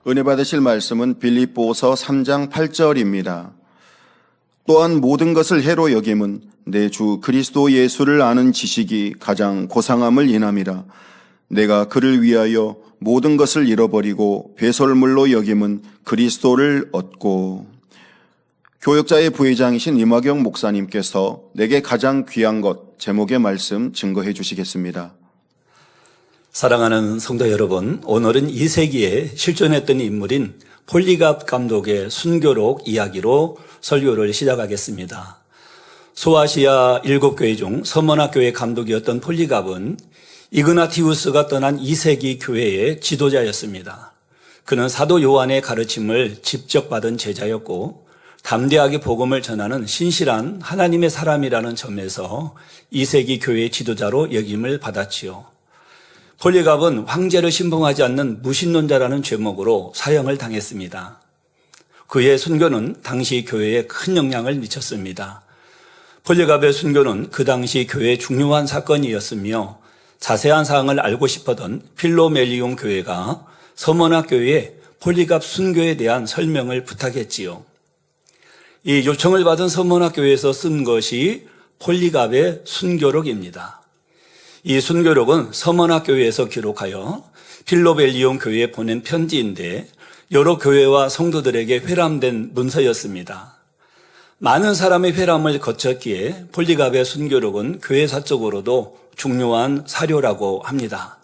은혜 받으실 말씀은 빌립보서 3장 8절입니다. 또한 모든 것을 해로 여김은 내 주 그리스도 예수를 아는 지식이 가장 고상함을 인함이라. 내가 그를 위하여 모든 것을 잃어버리고 배설물로 여김은 그리스도를 얻고. 교역자의 부회장이신 임화경 목사님께서 내게 가장 귀한 것 제목의 말씀 증거해 주시겠습니다. 사랑하는 성도 여러분, 오늘은 2세기에 실존했던 인물인 폴리갑 감독의 순교록 이야기로 설교를 시작하겠습니다. 소아시아 7교회 중 서머나 교회 감독이었던 폴리갑은 이그나티우스가 떠난 2세기 교회의 지도자였습니다. 그는 사도 요한의 가르침을 직접 받은 제자였고 담대하게 복음을 전하는 신실한 하나님의 사람이라는 점에서 2세기 교회의 지도자로 역임을 받았지요. 폴리갑은 황제를 신봉하지 않는 무신론자라는 죄목으로 사형을 당했습니다. 그의 순교는 당시 교회에 큰 영향을 미쳤습니다. 폴리갑의 순교는 그 당시 교회의 중요한 사건이었으며 자세한 사항을 알고 싶었던 필로멜리온 교회가 서머나 교회에 폴리갑 순교에 대한 설명을 부탁했지요. 이 요청을 받은 서머나 교회에서 쓴 것이 폴리갑의 순교록입니다. 이 순교록은 서머나 교회에서 기록하여 필로멜리온 교회에 보낸 편지인데 여러 교회와 성도들에게 회람된 문서였습니다. 많은 사람의 회람을 거쳤기에 폴리갑의 순교록은 교회사적으로도 중요한 사료라고 합니다.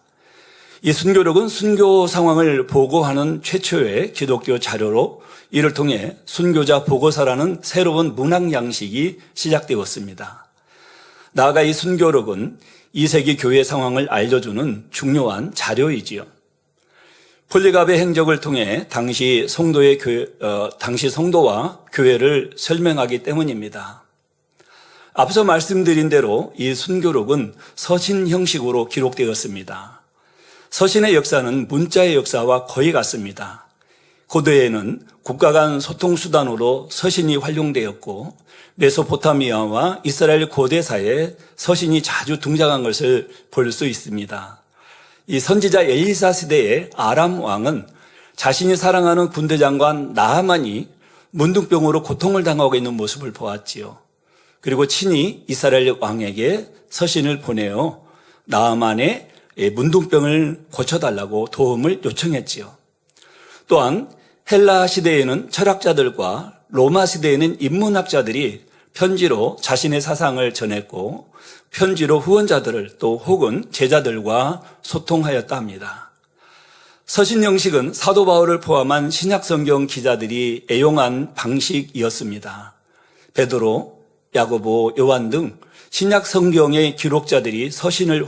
이 순교록은 순교 상황을 보고하는 최초의 기독교 자료로 이를 통해 순교자 보고서라는 새로운 문학 양식이 시작되었습니다. 나아가 이 순교록은 2세기 교회 상황을 알려주는 중요한 자료이지요. 폴리갑의 행적을 통해 당시 성도와 교회를 설명하기 때문입니다. 앞서 말씀드린 대로 이 순교록은 서신 형식으로 기록되었습니다. 서신의 역사는 문자의 역사와 거의 같습니다. 고대에는 국가 간 소통 수단으로 서신이 활용되었고 메소포타미아와 이스라엘 고대사에 서신이 자주 등장한 것을 볼 수 있습니다. 이 선지자 엘리사 시대의 아람 왕은 자신이 사랑하는 군대 장관 나하만이 문둥병으로 고통을 당하고 있는 모습을 보았지요. 그리고 친히 이스라엘 왕에게 서신을 보내어 나하만의 문둥병을 고쳐달라고 도움을 요청했지요. 또한 헬라 시대에는 철학자들과 로마 시대에는 인문학자들이 편지로 자신의 사상을 전했고 편지로 후원자들을 또 혹은 제자들과 소통하였다 합니다. 서신 형식은 사도 바울을 포함한 신약 성경 기자들이 애용한 방식이었습니다. 베드로, 야고보, 요한 등 신약 성경의 기록자들이 서신을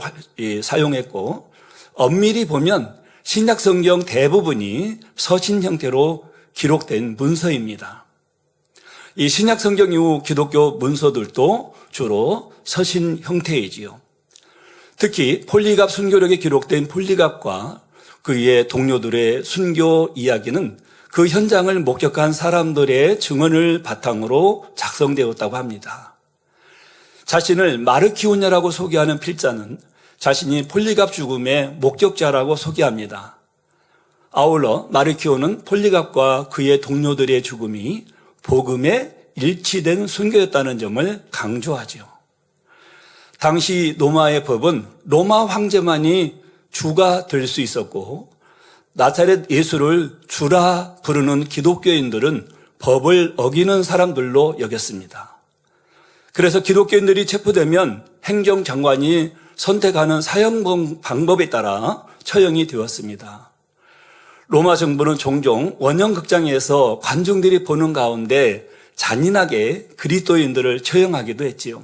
사용했고 엄밀히 보면 신약 성경 대부분이 서신 형태로 기록된 문서입니다. 이 신약 성경 이후 기독교 문서들도 주로 서신 형태이지요. 특히 폴리갑 순교록에 기록된 폴리갑과 그의 동료들의 순교 이야기는 그 현장을 목격한 사람들의 증언을 바탕으로 작성되었다고 합니다. 자신을 마르키오냐라고 소개하는 필자는 자신이 폴리갑 죽음의 목격자라고 소개합니다. 아울러 마르키오는 폴리갑과 그의 동료들의 죽음이 복음에 일치된 순교였다는 점을 강조하죠. 당시 로마의 법은 로마 황제만이 주가 될 수 있었고 나사렛 예수를 주라 부르는 기독교인들은 법을 어기는 사람들로 여겼습니다. 그래서 기독교인들이 체포되면 행정장관이 선택하는 사형 방법에 따라 처형이 되었습니다. 로마 정부는 종종 원형극장에서 관중들이 보는 가운데 잔인하게 그리스도인들을 처형하기도 했지요.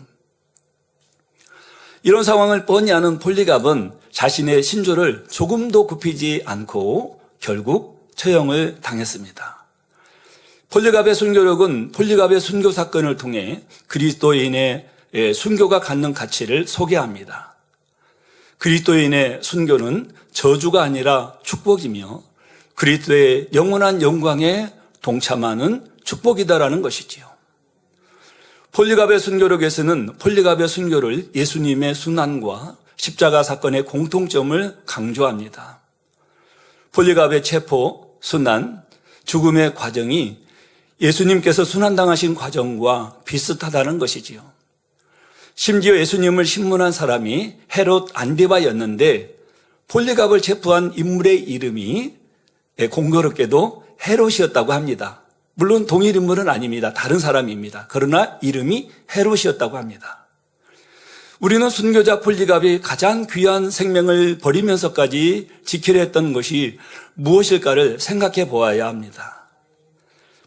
이런 상황을 뻔히 아는 폴리갑은 자신의 신조를 조금도 굽히지 않고 결국 처형을 당했습니다. 폴리갑의 순교록은 폴리갑의 순교 사건을 통해 그리스도인의 순교가 갖는 가치를 소개합니다. 그리스도인의 순교는 저주가 아니라 축복이며 그리스도의 영원한 영광에 동참하는 축복이다라는 것이지요. 폴리갑의 순교록에서는 폴리갑의 순교를 예수님의 순환과 십자가 사건의 공통점을 강조합니다. 폴리갑의 체포, 순환, 죽음의 과정이 예수님께서 순환당하신 과정과 비슷하다는 것이지요. 심지어 예수님을 신문한 사람이 헤롯 안디바였는데 폴리갑을 체포한 인물의 이름이 공교롭게도 헤롯이었다고 합니다. 물론 동일 인물은 아닙니다. 다른 사람입니다. 그러나 이름이 헤롯이었다고 합니다. 우리는 순교자 폴리갑이 가장 귀한 생명을 버리면서까지 지키려 했던 것이 무엇일까를 생각해 보아야 합니다.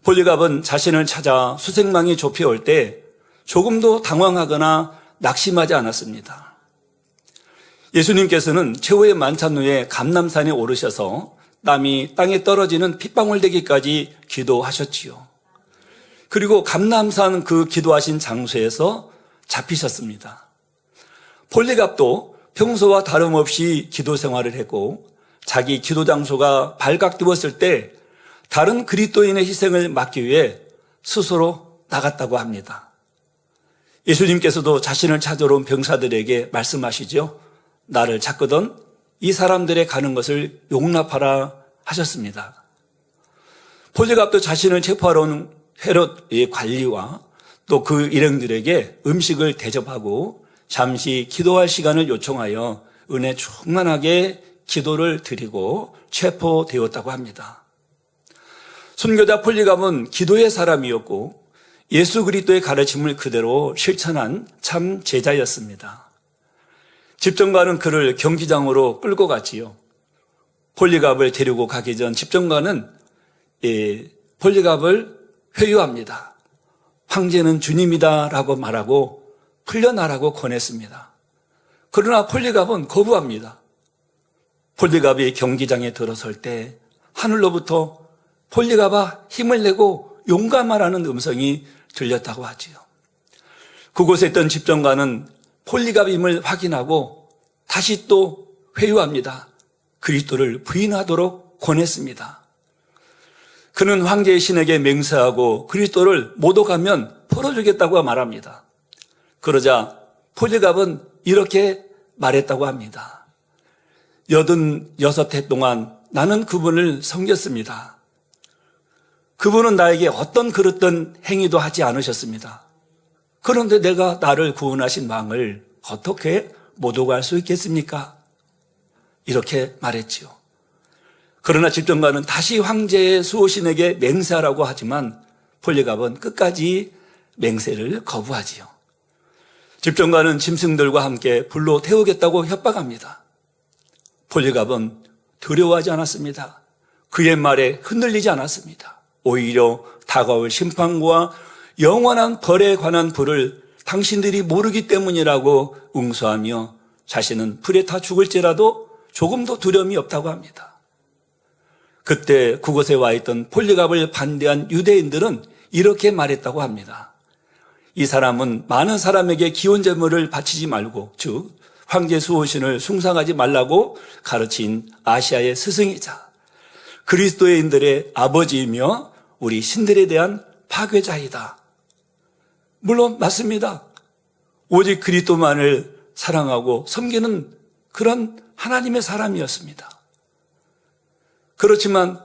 폴리갑은 자신을 찾아 수색망이 좁혀올 때 조금도 당황하거나 낙심하지 않았습니다. 예수님께서는 최후의 만찬 후에 감람산에 오르셔서 땀이 땅에 떨어지는 핏방울 되기까지 기도하셨지요. 그리고 감람산 그 기도하신 장소에서 잡히셨습니다. 폴리갑도 평소와 다름없이 기도 생활을 했고 자기 기도 장소가 발각되었을 때 다른 그리스도인의 희생을 막기 위해 스스로 나갔다고 합니다. 예수님께서도 자신을 찾아러 온 병사들에게 말씀하시죠. 나를 찾거든 이 사람들의 가는 것을 용납하라 하셨습니다. 폴리갑도 자신을 체포하러 온 헤롯의 관리와 또 그 일행들에게 음식을 대접하고 잠시 기도할 시간을 요청하여 은혜 충만하게 기도를 드리고 체포되었다고 합니다. 순교자 폴리갑은 기도의 사람이었고 예수 그리스도의 가르침을 그대로 실천한 참 제자였습니다. 집정관은 그를 경기장으로 끌고 갔지요. 폴리갑을 데리고 가기 전 집정관은 폴리갑을 회유합니다. 황제는 주님이다 라고 말하고 풀려나라고 권했습니다. 그러나 폴리갑은 거부합니다. 폴리갑이 경기장에 들어설 때 하늘로부터 폴리갑아 힘을 내고 용감하라는 음성이 들렸다고 하지요. 그곳에 있던 집정관은 폴리갑임을 확인하고 다시 또 회유합니다. 그리스도를 부인하도록 권했습니다. 그는 황제의 신에게 맹세하고 그리스도를 못 오가면 풀어주겠다고 말합니다. 그러자 폴리갑은 이렇게 말했다고 합니다. 86해 동안 나는 그분을 섬겼습니다. 그분은 나에게 어떤 그릇된 행위도 하지 않으셨습니다. 그런데 내가 나를 구원하신 왕을 어떻게 못 오갈 수 있겠습니까? 이렇게 말했지요. 그러나 집정관은 다시 황제의 수호신에게 맹세하라고 하지만 폴리갑은 끝까지 맹세를 거부하지요. 집정관은 짐승들과 함께 불로 태우겠다고 협박합니다. 폴리갑은 두려워하지 않았습니다. 그의 말에 흔들리지 않았습니다. 오히려 다가올 심판과 영원한 벌에 관한 불을 당신들이 모르기 때문이라고 응수하며 자신은 불에 타 죽을지라도 조금도 두려움이 없다고 합니다. 그때 그곳에 와 있던 폴리갑을 반대한 유대인들은 이렇게 말했다고 합니다. 이 사람은 많은 사람에게 기원제물을 바치지 말고 즉 황제 수호신을 숭상하지 말라고 가르친 아시아의 스승이자 그리스도인들의 아버지이며 우리 신들에 대한 파괴자이다. 물론 맞습니다. 오직 그리스도만을 사랑하고 섬기는 그런 하나님의 사람이었습니다. 그렇지만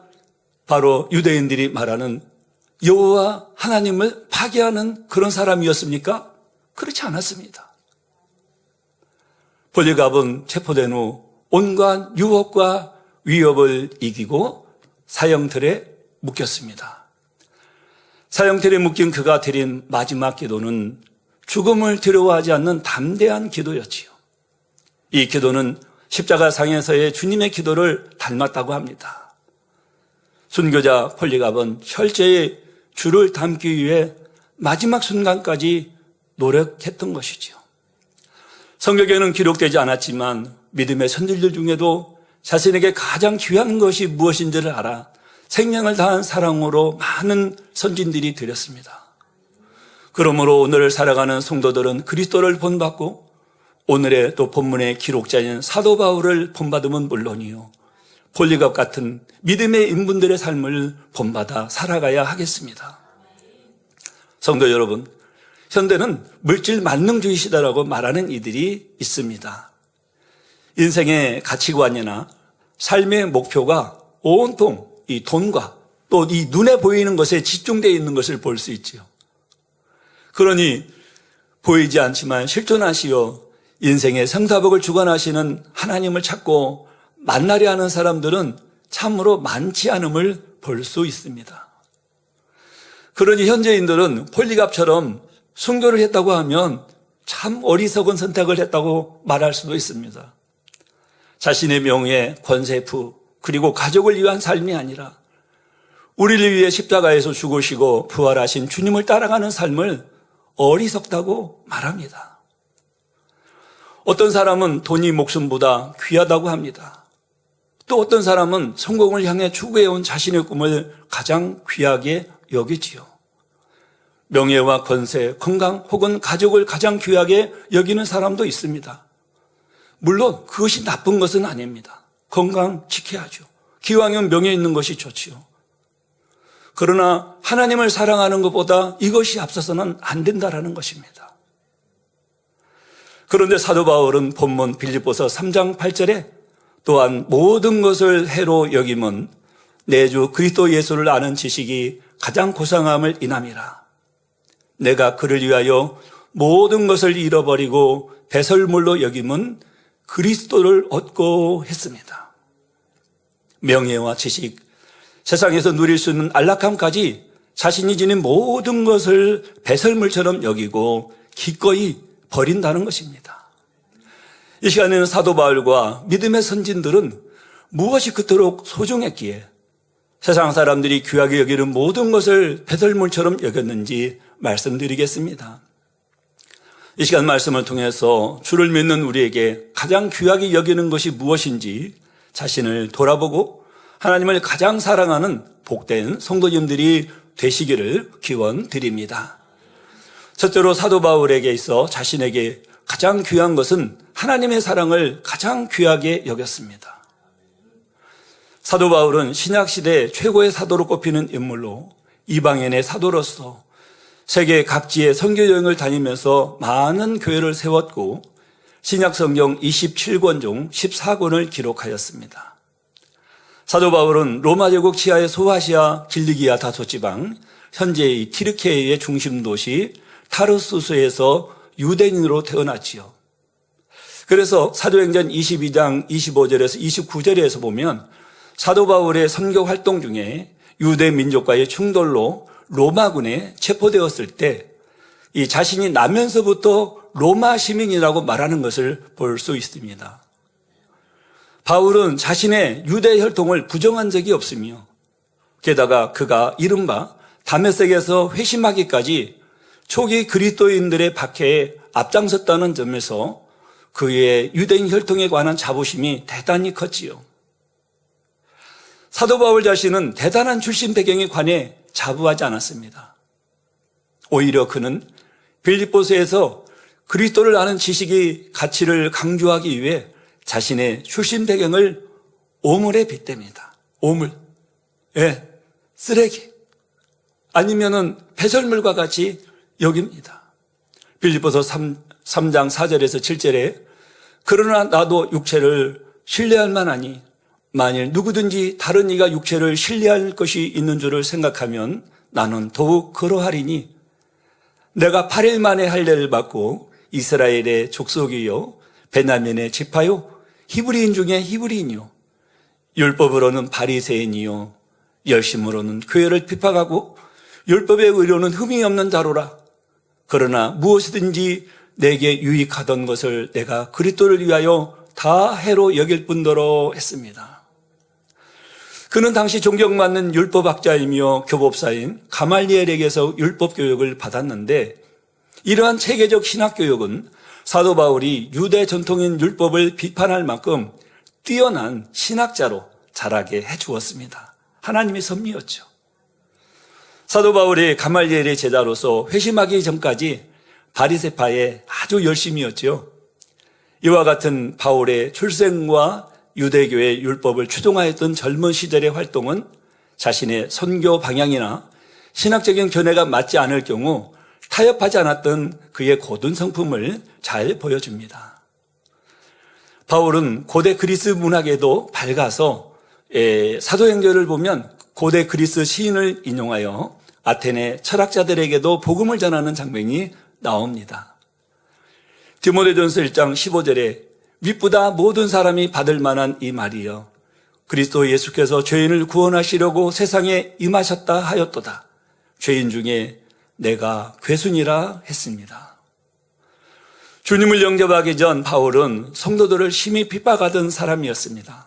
바로 유대인들이 말하는 여호와 하나님을 파괴하는 그런 사람이었습니까? 그렇지 않았습니다. 폴리갑은 체포된 후 온갖 유혹과 위협을 이기고 사형틀에 묶였습니다. 사형틀에 묶인 그가 드린 마지막 기도는 죽음을 두려워하지 않는 담대한 기도였지요. 이 기도는 십자가상에서의 주님의 기도를 닮았다고 합니다. 순교자 폴리갑은 철저히 주를 닮기 위해 마지막 순간까지 노력했던 것이지요. 성경에는 기록되지 않았지만 믿음의 선질들 중에도 자신에게 가장 귀한 것이 무엇인지를 알아 생명을 다한 사랑으로 많은 선진들이 드렸습니다. 그러므로 오늘을 살아가는 성도들은 그리스도를 본받고 오늘의 또 본문의 기록자인 사도 바울을 본받으면 물론이요 폴리갑 같은 믿음의 인분들의 삶을 본받아 살아가야 하겠습니다. 성도 여러분, 현대는 물질 만능주의 시대라고 말하는 이들이 있습니다. 인생의 가치관이나 삶의 목표가 온통 이 돈과 또 이 눈에 보이는 것에 집중되어 있는 것을 볼 수 있지요. 그러니 보이지 않지만 실존하시어 인생의 생사복을 주관하시는 하나님을 찾고 만나려 하는 사람들은 참으로 많지 않음을 볼 수 있습니다. 그러니 현재인들은 폴리갑처럼 순교를 했다고 하면 참 어리석은 선택을 했다고 말할 수도 있습니다. 자신의 명예, 권세부, 그리고 가족을 위한 삶이 아니라 우리를 위해 십자가에서 죽으시고 부활하신 주님을 따라가는 삶을 어리석다고 말합니다. 어떤 사람은 돈이 목숨보다 귀하다고 합니다. 또 어떤 사람은 성공을 향해 추구해온 자신의 꿈을 가장 귀하게 여기지요. 명예와 권세, 건강 혹은 가족을 가장 귀하게 여기는 사람도 있습니다. 물론 그것이 나쁜 것은 아닙니다. 건강 지켜야죠. 기왕이면 명예 있는 것이 좋지요. 그러나 하나님을 사랑하는 것보다 이것이 앞서서는 안 된다라는 것입니다. 그런데 사도 바울은 본문 빌립보서 3장 8절에 또한 모든 것을 해로 여김은 내 주 그리스도 예수를 아는 지식이 가장 고상함을 인함이라. 내가 그를 위하여 모든 것을 잃어버리고 배설물로 여김은 그리스도를 얻고 했습니다. 명예와 지식, 세상에서 누릴 수 있는 안락함까지 자신이 지닌 모든 것을 배설물처럼 여기고 기꺼이 버린다는 것입니다. 이 시간에는 사도 바울과 믿음의 선진들은 무엇이 그토록 소중했기에 세상 사람들이 귀하게 여기는 모든 것을 배설물처럼 여겼는지 말씀드리겠습니다. 이 시간 말씀을 통해서 주를 믿는 우리에게 가장 귀하게 여기는 것이 무엇인지 자신을 돌아보고 하나님을 가장 사랑하는 복된 성도님들이 되시기를 기원드립니다. 첫째로 사도 바울에게 있어 자신에게 가장 귀한 것은 하나님의 사랑을 가장 귀하게 여겼습니다. 사도 바울은 신약시대 최고의 사도로 꼽히는 인물로 이방인의 사도로서 세계 각지의 선교 여행을 다니면서 많은 교회를 세웠고 신약성경 27권 중 14권을 기록하였습니다. 사도 바울은 로마 제국 치하의 소아시아 길리기아 다소지방, 현재의 티르키예의 중심 도시 타르수스에서 유대인으로 태어났지요. 그래서 사도행전 22장 25절에서 29절에서 보면 사도 바울의 선교 활동 중에 유대 민족과의 충돌로 로마군에 체포되었을 때 이 자신이 나면서부터 로마 시민이라고 말하는 것을 볼 수 있습니다. 바울은 자신의 유대 혈통을 부정한 적이 없으며 게다가 그가 이른바 다메섹에서 회심하기까지 초기 그리스도인들의 박해에 앞장섰다는 점에서 그의 유대인 혈통에 관한 자부심이 대단히 컸지요. 사도 바울 자신은 대단한 출신 배경에 관해 자부하지 않았습니다. 오히려 그는 빌립보서에서 그리스도를 아는 지식이 가치를 강조하기 위해 자신의 출신 배경을 오물에 빗댑니다. 오물, 쓰레기, 아니면은 배설물과 같이 여깁니다. 빌립보서 3장 4절에서 7절에 그러나 나도 육체를 신뢰할 만하니 만일 누구든지 다른 이가 육체를 신뢰할 것이 있는 줄을 생각하면 나는 더욱 그러하리니 내가 8일 만에 할례를 받고 이스라엘의 족속이요 베냐민의 지파요 히브리인 중에 히브리인이요 율법으로는 바리새인이요 열심으로는 교회를 핍박하고 율법의 의로는 흠이 없는 자로라. 그러나 무엇이든지 내게 유익하던 것을 내가 그리스도를 위하여 다 해로 여길 뿐더러 했습니다. 그는 당시 존경받는 율법학자이며 교법사인 가말리엘에게서 율법교육을 받았는데 이러한 체계적 신학교육은 사도 바울이 유대 전통인 율법을 비판할 만큼 뛰어난 신학자로 자라게 해주었습니다. 하나님의 섭리였죠. 사도 바울이 가말리엘의 제자로서 회심하기 전까지 바리새파에 아주 열심이었죠. 이와 같은 바울의 출생과 유대교의 율법을 추종하였던 젊은 시절의 활동은 자신의 선교 방향이나 신학적인 견해가 맞지 않을 경우 타협하지 않았던 그의 고든 성품을 잘 보여줍니다. 바울은 고대 그리스 문학에도 밝아서 사도행전을 보면 고대 그리스 시인을 인용하여 아테네 철학자들에게도 복음을 전하는 장면이 나옵니다. 디모데전서 1장 15절에 윗보다 모든 사람이 받을 만한 이 말이여 그리스도 예수께서 죄인을 구원하시려고 세상에 임하셨다 하였도다. 죄인 중에 내가 괴순이라 했습니다. 주님을 영접하기 전 바울은 성도들을 심히 핍박하던 사람이었습니다.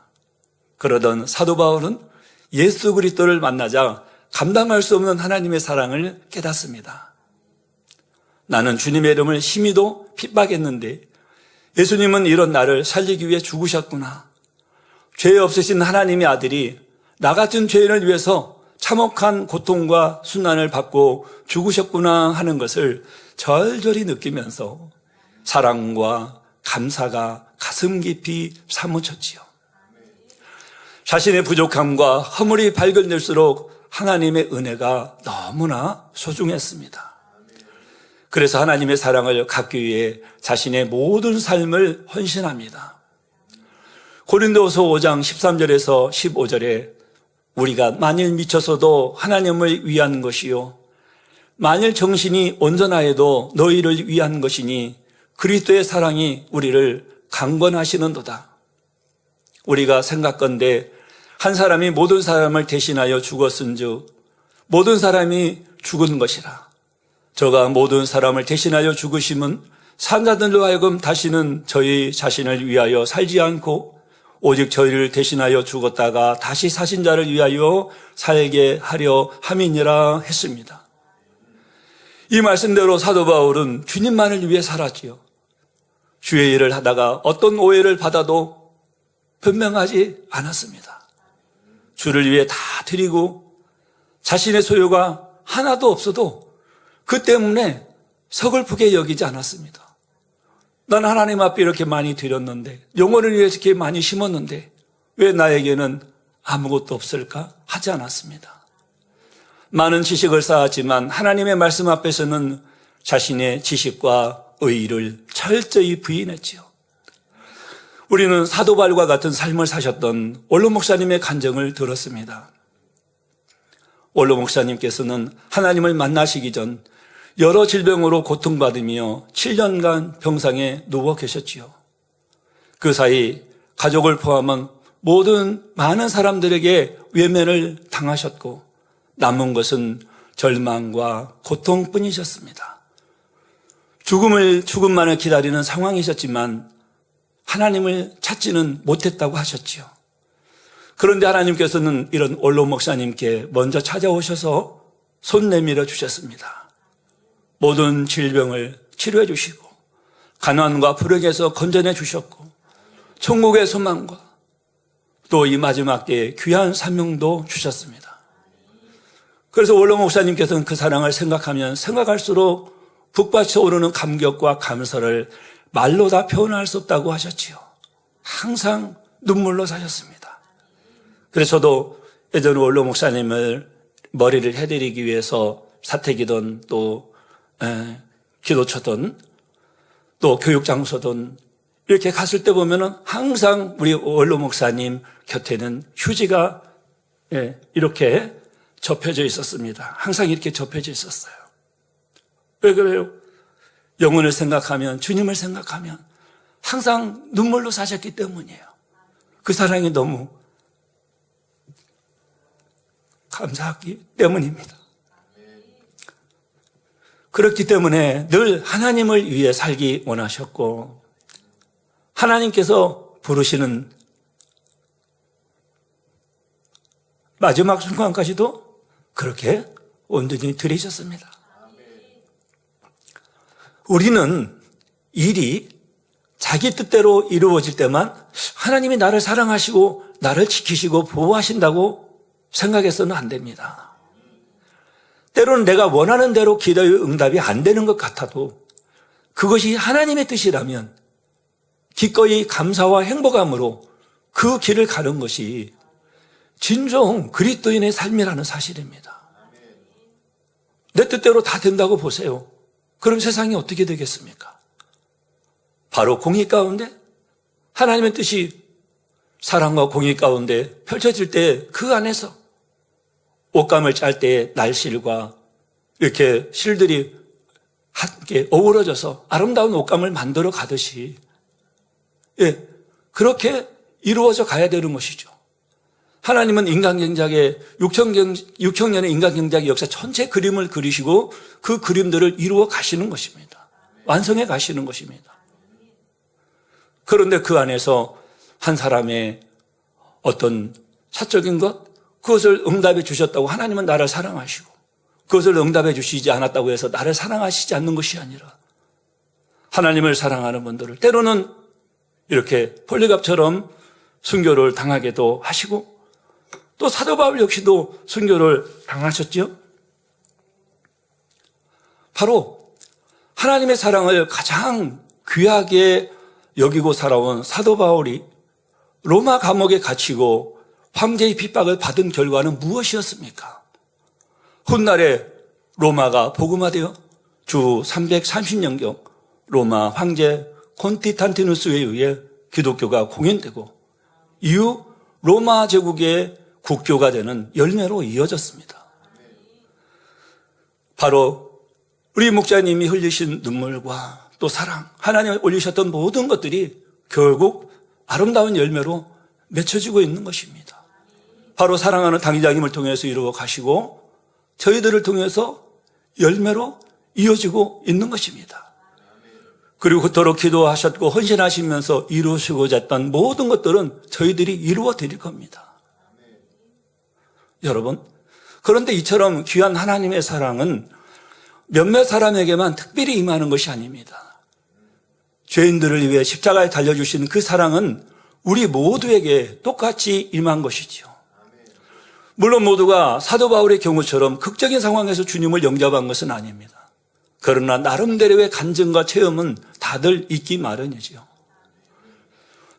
그러던 사도 바울은 예수 그리스도를 만나자 감당할 수 없는 하나님의 사랑을 깨닫습니다. 나는 주님의 이름을 심히도 핍박했는데 예수님은 이런 나를 살리기 위해 죽으셨구나. 죄 없으신 하나님의 아들이 나 같은 죄인을 위해서 참혹한 고통과 순환을 받고 죽으셨구나 하는 것을 절절히 느끼면서 사랑과 감사가 가슴 깊이 사무쳤지요. 자신의 부족함과 허물이 발견될수록 하나님의 은혜가 너무나 소중했습니다. 그래서 하나님의 사랑을 갖기 위해 자신의 모든 삶을 헌신합니다. 고린도후서 5장 13절에서 15절에 우리가 만일 미쳐서도 하나님을 위한 것이요 만일 정신이 온전하여도 너희를 위한 것이니 그리스도의 사랑이 우리를 강권하시는도다. 우리가 생각건대 한 사람이 모든 사람을 대신하여 죽었은즉 모든 사람이 죽은 것이라. 저가 모든 사람을 대신하여 죽으심은 산자들로 하여금 다시는 저희 자신을 위하여 살지 않고 오직 저희를 대신하여 죽었다가 다시 사신 자를 위하여 살게 하려 함이니라 했습니다. 이 말씀대로 사도 바울은 주님만을 위해 살았지요. 주의 일을 하다가 어떤 오해를 받아도 변명하지 않았습니다. 주를 위해 다 드리고 자신의 소유가 하나도 없어도 그 때문에 서글프게 여기지 않았습니다. 난 하나님 앞에 이렇게 많이 드렸는데 영혼을 위해서 이렇게 많이 심었는데 왜 나에게는 아무것도 없을까 하지 않았습니다. 많은 지식을 쌓았지만 하나님의 말씀 앞에서는 자신의 지식과 의의를 철저히 부인했지요. 우리는 사도 바울과 같은 삶을 사셨던 원로 목사님의 간증을 들었습니다. 원로 목사님께서는 하나님을 만나시기 전 여러 질병으로 고통받으며 7년간 병상에 누워 계셨지요. 그 사이 가족을 포함한 모든 많은 사람들에게 외면을 당하셨고 남은 것은 절망과 고통뿐이셨습니다. 죽음만을 기다리는 상황이셨지만 하나님을 찾지는 못했다고 하셨지요. 그런데 하나님께서는 이런 원로 목사님께 먼저 찾아오셔서 손 내밀어 주셨습니다. 모든 질병을 치료해 주시고 가난과 불행에서 건져내 주셨고 천국의 소망과 또 이 마지막 때에 귀한 사명도 주셨습니다. 그래서 원로 목사님께서는 그 사랑을 생각하면 생각할수록 북받쳐 오르는 감격과 감사를 말로 다 표현할 수 없다고 하셨지요. 항상 눈물로 사셨습니다. 그래서 저도 예전 원로 목사님을 머리를 해드리기 위해서 사택이든 또 기도처든 또 교육장소든 이렇게 갔을 때 보면은 항상 우리 원로 목사님 곁에는 휴지가 이렇게 접혀져 있었습니다. 항상 이렇게 접혀져 있었어요. 왜 그래요? 영혼을 생각하면, 주님을 생각하면 항상 눈물로 사셨기 때문이에요. 그 사랑이 너무 감사하기 때문입니다. 그렇기 때문에 늘 하나님을 위해 살기 원하셨고 하나님께서 부르시는 마지막 순간까지도 그렇게 온전히 들이셨습니다. 우리는 일이 자기 뜻대로 이루어질 때만 하나님이 나를 사랑하시고 나를 지키시고 보호하신다고 생각해서는 안 됩니다. 때로는 내가 원하는 대로 기도의 응답이 안 되는 것 같아도 그것이 하나님의 뜻이라면 기꺼이 감사와 행복함으로 그 길을 가는 것이 진정 그리스도인의 삶이라는 사실입니다. 내 뜻대로 다 된다고 보세요. 그럼 세상이 어떻게 되겠습니까? 바로 공의 가운데 하나님의 뜻이 사랑과 공의 가운데 펼쳐질 때 그 안에서 옷감을 짤 때의 날실과 이렇게 실들이 함께 어우러져서 아름다운 옷감을 만들어 가듯이 그렇게 이루어져 가야 되는 것이죠. 하나님은 인간경작의 6천년의 인간경작의 역사 전체 그림을 그리시고 그 그림들을 이루어 가시는 것입니다. 완성해 가시는 것입니다. 그런데 그 안에서 한 사람의 어떤 사적인 것, 그것을 응답해 주셨다고 하나님은 나를 사랑하시고 그것을 응답해 주시지 않았다고 해서 나를 사랑하시지 않는 것이 아니라 하나님을 사랑하는 분들을 때로는 이렇게 폴리갑처럼 순교를 당하게도 하시고 또 사도 바울 역시도 순교를 당하셨죠. 바로 하나님의 사랑을 가장 귀하게 여기고 살아온 사도 바울이 로마 감옥에 갇히고 황제의 핍박을 받은 결과는 무엇이었습니까? 훗날에 로마가 복음화되어 주 330년경 로마 황제 콘스탄티누스에 의해 기독교가 공인되고 이후 로마 제국의 국교가 되는 열매로 이어졌습니다. 바로 우리 목자님이 흘리신 눈물과 또 사랑, 하나님이 올리셨던 모든 것들이 결국 아름다운 열매로 맺혀지고 있는 것입니다. 바로 사랑하는 당회장님을 통해서 이루어 가시고 저희들을 통해서 열매로 이어지고 있는 것입니다. 그리고 그토록 기도하셨고 헌신하시면서 이루시고자 했던 모든 것들은 저희들이 이루어 드릴 겁니다. 여러분, 그런데 이처럼 귀한 하나님의 사랑은 몇몇 사람에게만 특별히 임하는 것이 아닙니다. 죄인들을 위해 십자가에 달려주신 그 사랑은 우리 모두에게 똑같이 임한 것이지요. 물론 모두가 사도 바울의 경우처럼 극적인 상황에서 주님을 영접한 것은 아닙니다. 그러나 나름대로의 간증과 체험은 다들 있기 마련이지요.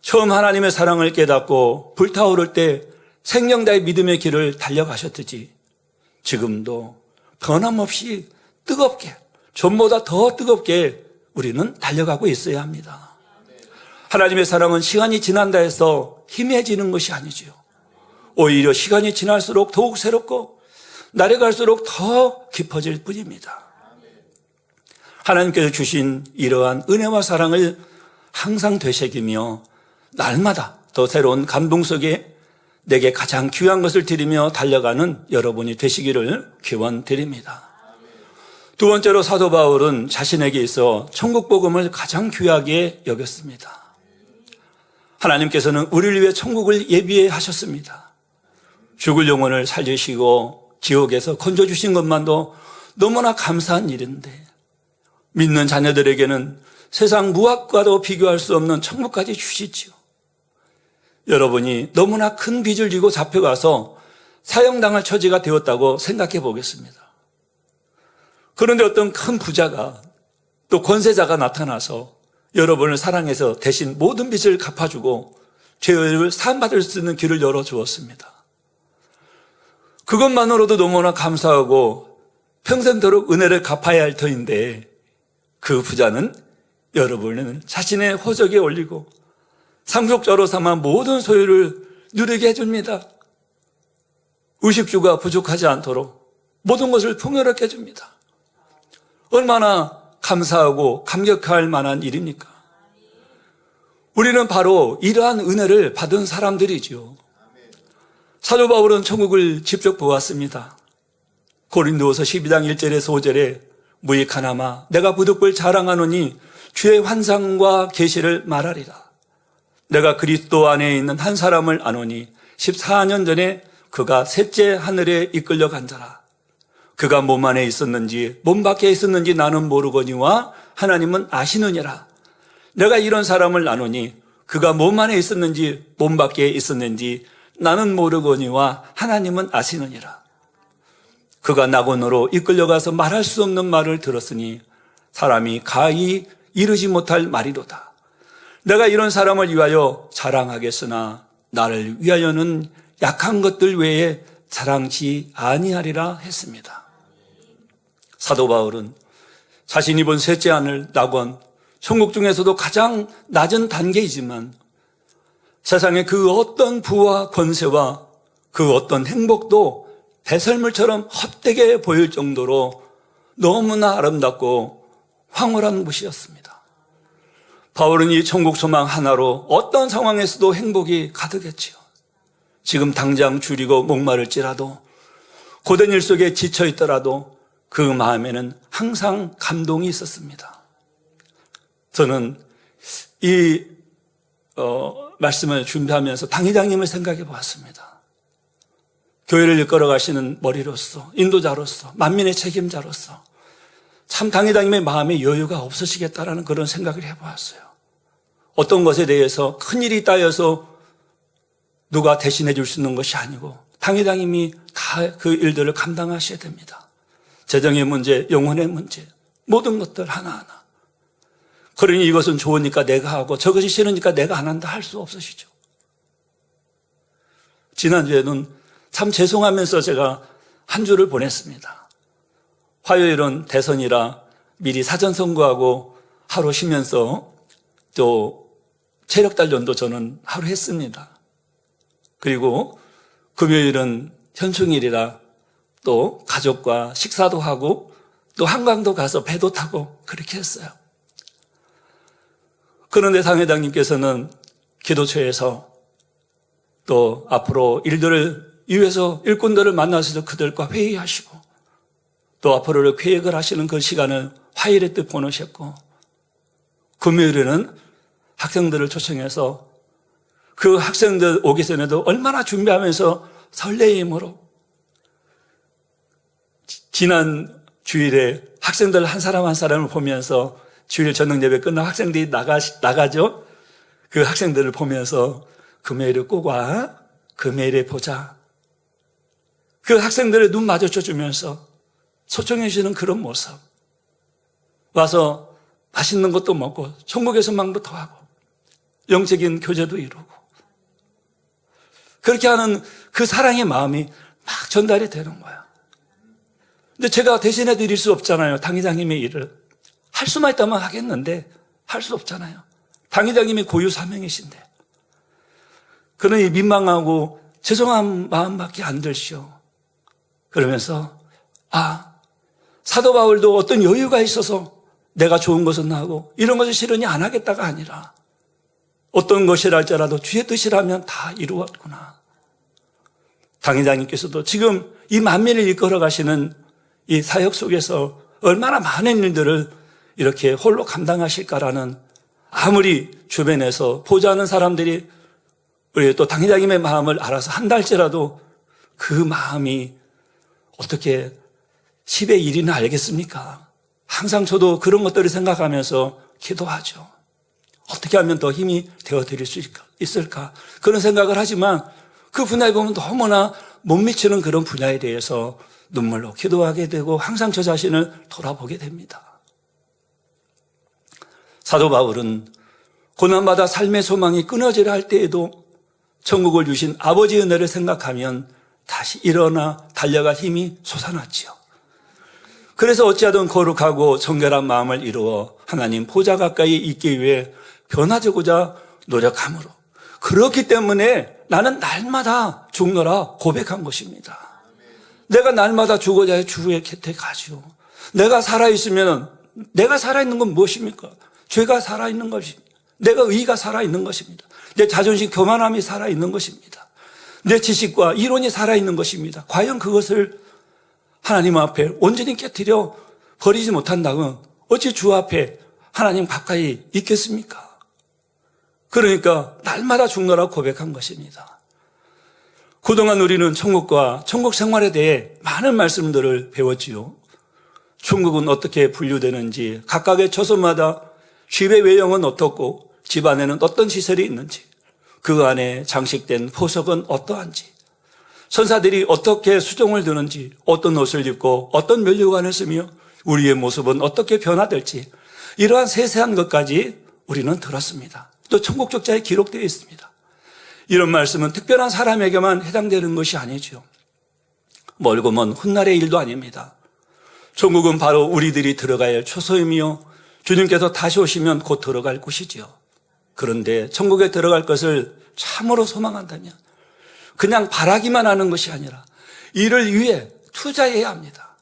처음 하나님의 사랑을 깨닫고 불타오를 때 생명 다해 믿음의 길을 달려가셨듯이 지금도 변함없이 뜨겁게, 전보다 더 뜨겁게 우리는 달려가고 있어야 합니다. 하나님의 사랑은 시간이 지난다 해서 희미해지는 것이 아니지요. 오히려 시간이 지날수록 더욱 새롭고 날이 갈수록 더 깊어질 뿐입니다. 하나님께서 주신 이러한 은혜와 사랑을 항상 되새기며 날마다 더 새로운 감동 속에 내게 가장 귀한 것을 드리며 달려가는 여러분이 되시기를 기원드립니다. 두 번째로 사도 바울은 자신에게 있어 천국 복음을 가장 귀하게 여겼습니다. 하나님께서는 우리를 위해 천국을 예비해 하셨습니다. 죽을 영혼을 살리시고 지옥에서 건져주신 것만도 너무나 감사한 일인데 믿는 자녀들에게는 세상 무엇과도 비교할 수 없는 천국까지 주시지요. 여러분이 너무나 큰 빚을 지고 잡혀가서 사형당할 처지가 되었다고 생각해 보겠습니다. 그런데 어떤 큰 부자가 또 권세자가 나타나서 여러분을 사랑해서 대신 모든 빚을 갚아주고 죄를 사함받을 수 있는 길을 열어주었습니다. 그것만으로도 너무나 감사하고 평생도록 은혜를 갚아야 할 터인데 그 부자는 여러분을 자신의 호적에 올리고 상속자로 삼아 모든 소유를 누리게 해줍니다. 의식주가 부족하지 않도록 모든 것을 풍요롭게 해줍니다. 얼마나 감사하고 감격할 만한 일입니까? 우리는 바로 이러한 은혜를 받은 사람들이지요. 사도 바울은 천국을 직접 보았습니다. 고린도후서 12장 1절에서 5절에 무익하나마 내가 부득불 자랑하노니 주의 환상과 계시를 말하리라. 내가 그리스도 안에 있는 한 사람을 아노니 14년 전에 그가 셋째 하늘에 이끌려 간 자라. 그가 몸 안에 있었는지 몸 밖에 있었는지 나는 모르거니와 하나님은 아시느니라. 내가 이런 사람을 아노니 그가 몸 안에 있었는지 몸 밖에 있었는지 나는 모르거니와 하나님은 아시느니라. 그가 낙원으로 이끌려가서 말할 수 없는 말을 들었으니 사람이 가히 이르지 못할 말이로다. 내가 이런 사람을 위하여 자랑하겠으나 나를 위하여는 약한 것들 외에 자랑치 아니하리라 했습니다. 사도 바울은 자신이 본 셋째 하늘 낙원, 천국 중에서도 가장 낮은 단계이지만 세상의 그 어떤 부와 권세와 그 어떤 행복도 배설물처럼 헛되게 보일 정도로 너무나 아름답고 황홀한 곳이었습니다. 바울은 이 천국 소망 하나로 어떤 상황에서도 행복이 가득했지요. 지금 당장 줄이고 목마를지라도, 고된 일 속에 지쳐 있더라도 그 마음에는 항상 감동이 있었습니다. 저는 이 말씀을 준비하면서 당회장님을 생각해 보았습니다. 교회를 이끌어 가시는 머리로서, 인도자로서, 만민의 책임자로서 참 당회장님의 마음에 여유가 없으시겠다라는 그런 생각을 해보았어요. 어떤 것에 대해서 큰일이 있다여서 누가 대신해 줄 수 있는 것이 아니고 당회장님이 다 그 일들을 감당하셔야 됩니다. 재정의 문제, 영혼의 문제, 모든 것들 하나하나. 그러니 이것은 좋으니까 내가 하고 저것이 싫으니까 내가 안 한다 할 수 없으시죠. 지난주에는 참 죄송하면서 제가 한 주를 보냈습니다. 화요일은 대선이라 미리 사전 선거하고 하루 쉬면서 또 체력 단련도 저는 하루 했습니다. 그리고 금요일은 현충일이라 또 가족과 식사도 하고 또 한강도 가서 배도 타고 그렇게 했어요. 그런데 당회장님께서는 기도처에서 또 앞으로 일들을 위해서 일꾼들을 만나서 그들과 회의하시고 또 앞으로 계획을 하시는 그 시간을 화요일에 또 보내셨고, 금요일에는 학생들을 초청해서 그 학생들 오기 전에도 얼마나 준비하면서 설레임으로 지난 주일에 학생들 한 사람 한 사람을 보면서 주일 저녁 예배 끝나고 학생들이 나가죠. 그 학생들을 보면서 금요일에 꼭 와, 금요일에 보자. 그 학생들의 눈 마주쳐 주면서 초청해 주시는 그런 모습. 와서 맛있는 것도 먹고 천국의 소망도 더하고 영적인 교제도 이루고 그렇게 하는 그 사랑의 마음이 막 전달이 되는 거야. 근데 제가 대신해 드릴 수 없잖아요. 당회장님의 일을. 할 수만 있다면 하겠는데 할 수 없잖아요. 당회장님이 고유 사명이신데. 그러니 민망하고 죄송한 마음밖에 안 들시오. 그러면서 사도 바울도 어떤 여유가 있어서 내가 좋은 것은 하고 이런 것을 싫으니 안 하겠다가 아니라 어떤 것이라 할지라도 주의 뜻이라면 다 이루었구나. 당회장님께서도 지금 이 만민을 이끌어 가시는 이 사역 속에서 얼마나 많은 일들을 이렇게 홀로 감당하실까라는, 아무리 주변에서 보좌하는 사람들이 우리 또 당회장님의 마음을 알아서 한달째라도 그 마음이 어떻게 10의 1이나 알겠습니까? 항상 저도 그런 것들을 생각하면서 기도하죠. 어떻게 하면 더 힘이 되어드릴 수 있을까? 그런 생각을 하지만 그 분야에 보면 너무나 못 미치는 그런 분야에 대해서 눈물로 기도하게 되고 항상 저 자신을 돌아보게 됩니다. 사도 바울은 고난받아 삶의 소망이 끊어지려 할 때에도 천국을 주신 아버지의 은혜를 생각하면 다시 일어나 달려갈 힘이 솟아났지요. 그래서 어찌하든 거룩하고 정결한 마음을 이루어 하나님 보좌 가까이 있기 위해 변화되고자 노력함으로, 그렇기 때문에 나는 날마다 죽노라 고백한 것입니다. 내가 날마다 죽어야 해 주의 곁에 가지요. 내가 살아있으면, 내가 살아있는 건 무엇입니까? 죄가 살아있는 것입니다. 내가 의가 살아있는 것입니다. 내 자존심 교만함이 살아있는 것입니다. 내 지식과 이론이 살아있는 것입니다. 과연 그것을 하나님 앞에 온전히 깨뜨려 버리지 못한다면 어찌 주 앞에 하나님 가까이 있겠습니까? 그러니까 날마다 죽노라 고백한 것입니다. 그동안 우리는 천국과 천국 생활에 대해 많은 말씀들을 배웠지요. 천국은 어떻게 분류되는지, 각각의 처소마다 집의 외형은 어떻고 집 안에는 어떤 시설이 있는지, 그 안에 장식된 포석은 어떠한지, 천사들이 어떻게 수종을 드는지, 어떤 옷을 입고 어떤 면류관을 쓰며 우리의 모습은 어떻게 변화될지, 이러한 세세한 것까지 우리는 들었습니다. 또 천국 적자에 기록되어 있습니다. 이런 말씀은 특별한 사람에게만 해당되는 것이 아니죠. 멀고 먼 훗날의 일도 아닙니다. 천국은 바로 우리들이 들어가야 할 초소이며 주님께서 다시 오시면 곧 들어갈 곳이지요. 그런데 천국에 들어갈 것을 참으로 소망한다면 그냥 바라기만 하는 것이 아니라 이를 위해 투자해야 합니다.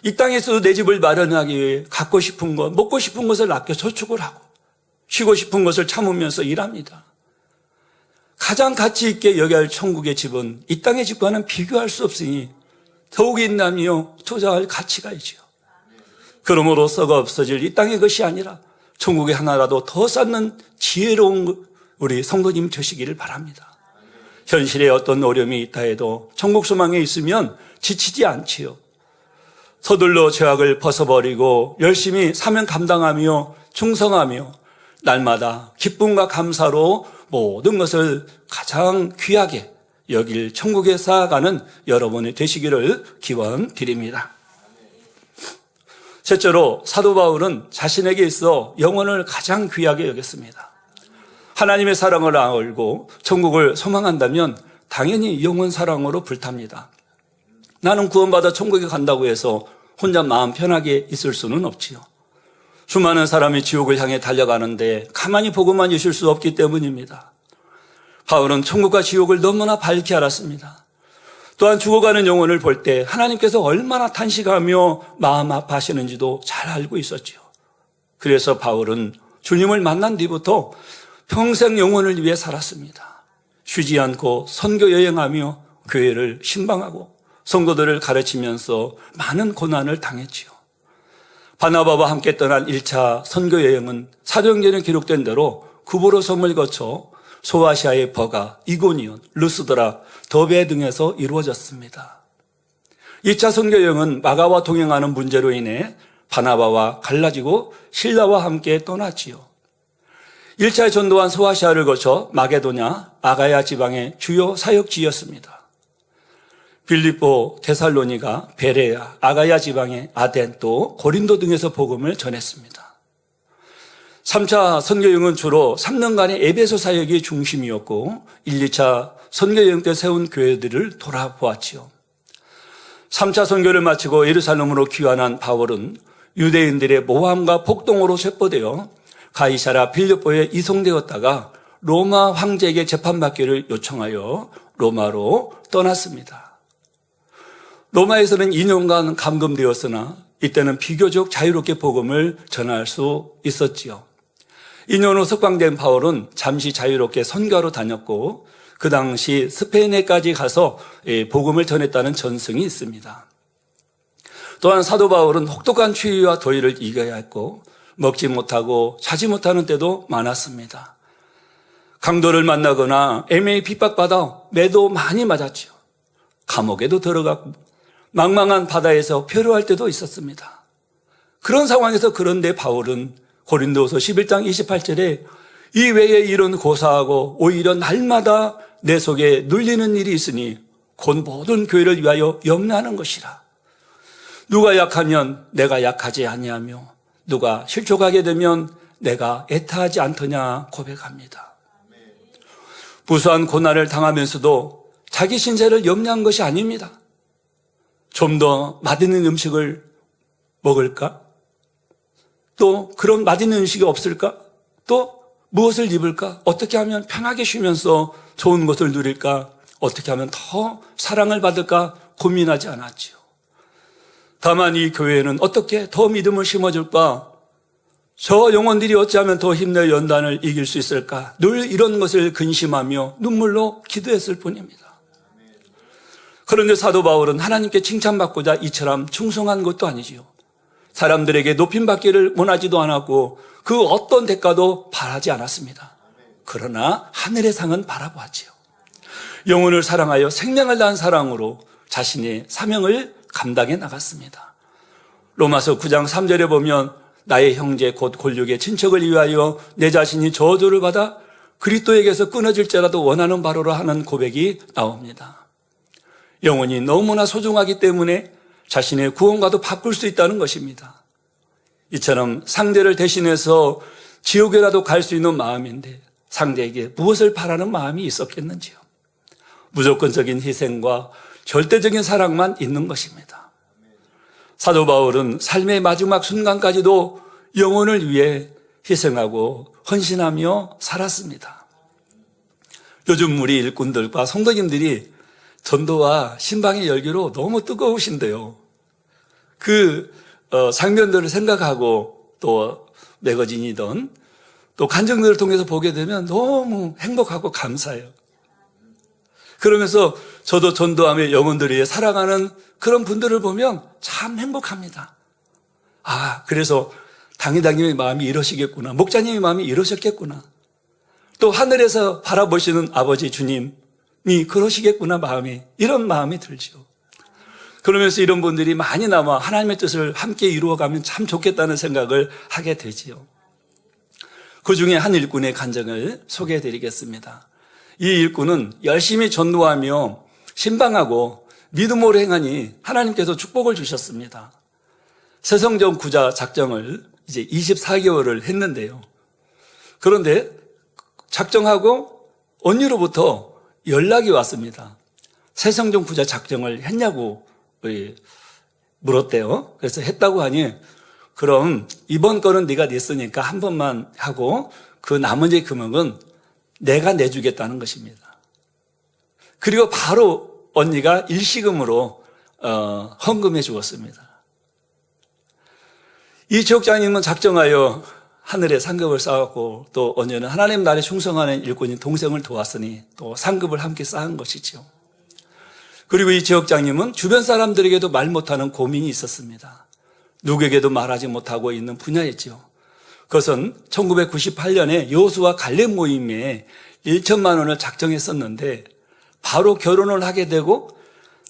이 땅에서도 내 집을 마련하기 위해 갖고 싶은 것, 먹고 싶은 것을 아껴 저축을 하고 쉬고 싶은 것을 참으면서 일합니다. 가장 가치 있게 여겨야 할 천국의 집은 이 땅의 집과는 비교할 수 없으니 더욱 인내하며 투자할 가치가 있지요. 그러므로 썩어 없어질 이 땅의 것이 아니라 천국의 하나라도 더 쌓는 지혜로운 우리 성도님 되시기를 바랍니다. 현실에 어떤 어려움이 있다 해도 천국 소망에 있으면 지치지 않지요. 서둘러 죄악을 벗어버리고 열심히 사명 감당하며 충성하며 날마다 기쁨과 감사로 모든 것을 가장 귀하게 여길 천국에 쌓아가는 여러분이 되시기를 기원드립니다. 셋째로 사도 바울은 자신에게 있어 영혼을 가장 귀하게 여겼습니다. 하나님의 사랑을 알고 천국을 소망한다면 당연히 영혼 사랑으로 불탑니다. 나는 구원받아 천국에 간다고 해서 혼자 마음 편하게 있을 수는 없지요. 수많은 사람이 지옥을 향해 달려가는데 가만히 보고만 있을 수 없기 때문입니다. 바울은 천국과 지옥을 너무나 밝게 알았습니다. 또한 죽어가는 영혼을 볼 때 하나님께서 얼마나 탄식하며 마음 아파하시는지도 잘 알고 있었지요. 그래서 바울은 주님을 만난 뒤부터 평생 영혼을 위해 살았습니다. 쉬지 않고 선교 여행하며 교회를 신방하고 성도들을 가르치면서 많은 고난을 당했지요. 바나바와 함께 떠난 1차 선교 여행은 사도행전에 기록된 대로 구브로 섬을 거쳐 소아시아의 버가, 이고니온, 루스드라, 더베 등에서 이루어졌습니다. 2차 선교 여행은 마가와 동행하는 문제로 인해 바나바와 갈라지고 실라와 함께 떠났지요. 1차 전도한 소아시아를 거쳐 마게도냐, 아가야 지방의 주요 사역지였습니다. 빌립보, 데살로니가, 베레아, 아가야 지방의 아덴 또 고린도 등에서 복음을 전했습니다. 3차 선교여행은 주로 3년간의 에베소 사역이 중심이었고 1, 2차 선교여행 때 세운 교회들을 돌아보았지요. 3차 선교를 마치고 예루살렘으로 귀환한 바울은 유대인들의 모함과 폭동으로 체포되어 가이사라 빌립보에 이송되었다가 로마 황제에게 재판받기를 요청하여 로마로 떠났습니다. 로마에서는 2년간 감금되었으나 이때는 비교적 자유롭게 복음을 전할 수 있었지요. 2년 후 석방된 바울은 잠시 자유롭게 선교하러 다녔고 그 당시 스페인에까지 가서 복음을 전했다는 전승이 있습니다. 또한 사도 바울은 혹독한 추위와 더위를 이겨야 했고 먹지 못하고 자지 못하는 때도 많았습니다. 강도를 만나거나 애매히 핍박받아 매도 많이 맞았지요. 감옥에도 들어갔고 망망한 바다에서 표류할 때도 있었습니다. 그런 상황에서 그런데 바울은 고린도서 11장 28절에 이 외에 이런 고사하고 오히려 날마다 내 속에 눌리는 일이 있으니 곧 모든 교회를 위하여 염려하는 것이라. 누가 약하면 내가 약하지 아니하며 누가 실족하게 되면 내가 애타하지 않더냐 고백합니다. 무수한 고난을 당하면서도 자기 신세를 염려한 것이 아닙니다. 좀 더 맛있는 음식을 먹을까? 또 그런 맛있는 음식이 없을까? 또 무엇을 입을까? 어떻게 하면 편하게 쉬면서 좋은 것을 누릴까? 어떻게 하면 더 사랑을 받을까? 고민하지 않았지요. 다만 이 교회는 어떻게 더 믿음을 심어줄까? 저 영혼들이 어찌하면 더 힘내 연단을 이길 수 있을까? 늘 이런 것을 근심하며 눈물로 기도했을 뿐입니다. 그런데 사도 바울은 하나님께 칭찬받고자 이처럼 충성한 것도 아니지요. 사람들에게 높임받기를 원하지도 않았고 그 어떤 대가도 바라지 않았습니다. 그러나 하늘의 상은 바라보았지요. 영혼을 사랑하여 생명을 다한 사랑으로 자신의 사명을 감당해 나갔습니다. 로마서 9장 3절에 보면 나의 형제 곧 골육의 친척을 위하여 내 자신이 저주를 받아 그리스도에게서 끊어질지라도 원하는 바로로 하는 고백이 나옵니다. 영혼이 너무나 소중하기 때문에 자신의 구원과도 바꿀 수 있다는 것입니다. 이처럼 상대를 대신해서 지옥에라도 갈 수 있는 마음인데 상대에게 무엇을 바라는 마음이 있었겠는지요. 무조건적인 희생과 절대적인 사랑만 있는 것입니다. 사도 바울은 삶의 마지막 순간까지도 영혼을 위해 희생하고 헌신하며 살았습니다. 요즘 우리 일꾼들과 성도님들이 전도와 신방의 열기로 너무 뜨거우신데요. 장면들을 생각하고 또 매거진이든 또 간증들을 통해서 보게 되면 너무 행복하고 감사해요. 그러면서 저도 전도하며 영혼들이 살아가는 그런 분들을 보면 참 행복합니다. 그래서 당회장님의 마음이 이러시겠구나. 목자님의 마음이 이러셨겠구나. 또 하늘에서 바라보시는 아버지 주님이 그러시겠구나 이런 마음이 들죠. 그러면서 이런 분들이 많이 남아 하나님의 뜻을 함께 이루어가면 참 좋겠다는 생각을 하게 되지요. 그 중에 한 일꾼의 간증을 소개해 드리겠습니다. 이 일꾼은 열심히 전도하며 신방하고 믿음으로 행하니 하나님께서 축복을 주셨습니다. 새성전 구자 작정을 이제 24개월을 했는데요. 그런데 작정하고 언니로부터 연락이 왔습니다. 새성전 구자 작정을 했냐고 물었대요. 그래서 했다고 하니 그럼 이번 거는 네가 냈으니까 한 번만 하고 그 나머지 금액은 내가 내주겠다는 것입니다. 그리고 바로 언니가 일시금으로 헌금해 주었습니다. 이 지역장님은 작정하여 하늘에 상급을 쌓았고 또 언니는 하나님 나라에 충성하는 일꾼인 동생을 도왔으니 또 상급을 함께 쌓은 것이죠. 그리고 이 지역장님은 주변 사람들에게도 말 못하는 고민이 있었습니다. 누구에게도 말하지 못하고 있는 분야였죠. 그것은 1998년에 여호수아 갈렙 모임에 1천만 원을 작정했었는데 바로 결혼을 하게 되고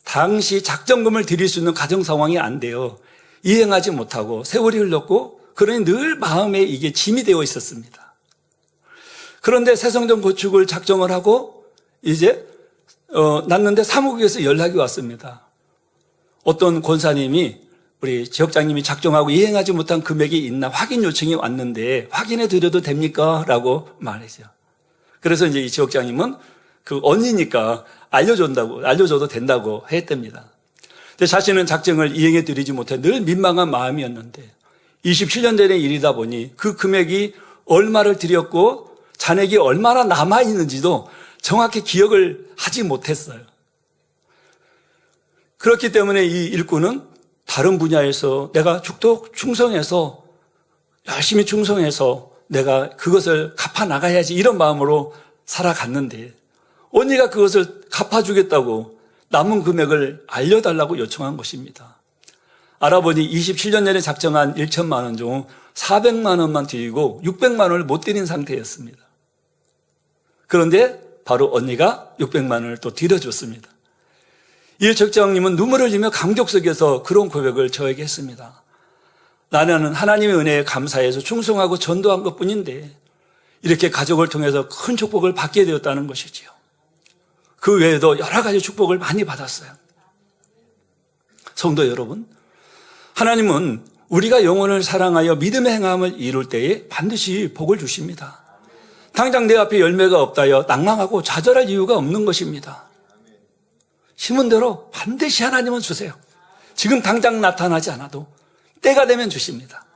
당시 작정금을 드릴 수 있는 가정 상황이 안 돼요. 이행하지 못하고 세월이 흘렀고 그러니 늘 마음에 이게 짐이 되어 있었습니다. 그런데 새성전 건축을 작정을 하고 이제 났는데 사무국에서 연락이 왔습니다. 어떤 권사님이 우리 지역장님이 작정하고 이행하지 못한 금액이 있나 확인 요청이 왔는데 확인해 드려도 됩니까? 라고 말했죠. 그래서 이제 이 지역장님은 그 언니니까 알려줘도 된다고 했답니다. 근데 자신은 작정을 이행해 드리지 못해 늘 민망한 마음이었는데 27년 전의 일이다 보니 그 금액이 얼마를 드렸고 잔액이 얼마나 남아있는지도 정확히 기억을 하지 못했어요. 그렇기 때문에 이 일꾼은 다른 분야에서 내가 죽도록 충성해서 열심히 충성해서 내가 그것을 갚아 나가야지 이런 마음으로 살아갔는데 언니가 그것을 갚아주겠다고 남은 금액을 알려달라고 요청한 것입니다. 알아보니 27년 전에 작정한 1천만 원 중 400만 원만 드리고 600만 원을 못 드린 상태였습니다. 그런데 바로 언니가 600만 원을 또 드려줬습니다. 이 적장님은 눈물을 흘리며 감격 속에서 그런 고백을 저에게 했습니다. 나는 하나님의 은혜에 감사해서 충성하고 전도한 것뿐인데 이렇게 가족을 통해서 큰 축복을 받게 되었다는 것이지요. 그 외에도 여러 가지 축복을 많이 받았어요. 성도 여러분, 하나님은 우리가 영혼을 사랑하여 믿음의 행함을 이룰 때에 반드시 복을 주십니다. 당장 내 앞에 열매가 없다여 낭망하고 좌절할 이유가 없는 것입니다. 심은 대로 반드시 하나님은 주세요. 지금 당장 나타나지 않아도 때가 되면 주십니다.